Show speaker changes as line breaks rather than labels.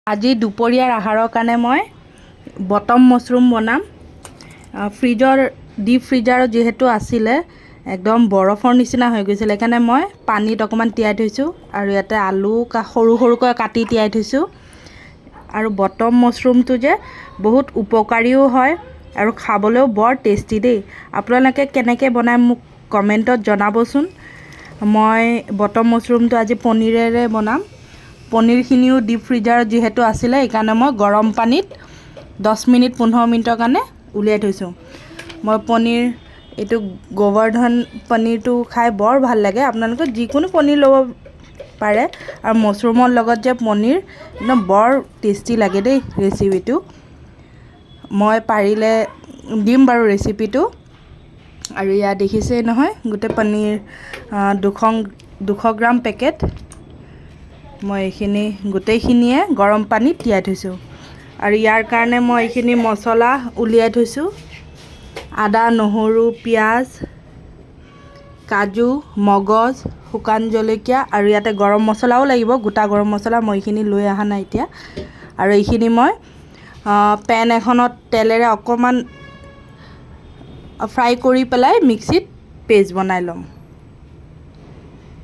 আজি দুপৰীয়াৰ আহাৰৰ কাৰণে মই বটম মছৰুম বনাম। ডিপ ফ্ৰিজাৰত যিহেতু আছিলে একদম বৰফৰ নিচিনা হৈ গৈছিলে, সেইকাৰণে মই পানীত অকণমান তিয়াই থৈছোঁ আৰু ইয়াতে আলু সৰু সৰুকৈ কাটি তিয়াই থৈছোঁ। আৰু বটম মছৰুমটো যে বহুত উপকাৰীও হয় আৰু খাবলৈও বৰ টেষ্টি দেই। আপোনালোকে কেনেকৈ বনাই মোক কমেণ্টত জনাবচোন। মই বটম মছৰুমটো আজি পনীৰেৰে বনাম। পনীৰখিনিও ডিপ ফ্ৰিজাৰত যিহেতু আছিলে সেইকাৰণে মই গৰম পানীত 10 মিনিট 15 মিনিটৰ কাৰণে উলিয়াই থৈছোঁ। মই এইটো গোৱৰ্ধন পনীৰটো খাই বৰ ভাল লাগে। আপোনালোকে যিকোনো পনীৰ ল'ব পাৰে আৰু মছৰুমৰ লগত যে পনীৰ একদম বৰ টেষ্টি লাগে দেই ৰেচিপিটো। মই পাৰিলে দিম বাৰু ৰেচিপিটো। আৰু ইয়াত দেখিছেই নহয় গোটেই পনীৰ 200 গ্ৰাম পেকেট। মই এইখিনি গোটেইখিনিয়ে গৰম পানীত তিয়াই থৈছোঁ। আৰু ইয়াৰ কাৰণে মই এইখিনি মছলা উলিয়াই থৈছোঁ। আদা, নহৰু, পিঁয়াজ, কাজু, মগজ, শুকান জলকীয়া আৰু ইয়াতে গৰম মছলাও লাগিব, গোটা গৰম মছলা। মই এইখিনি লৈ অহা নাই এতিয়া। আৰু এইখিনি মই পেন এখনত তেলেৰে অকণমান ফ্ৰাই কৰি পেলাই মিক্সিত পেষ্ট বনাই ল'ম।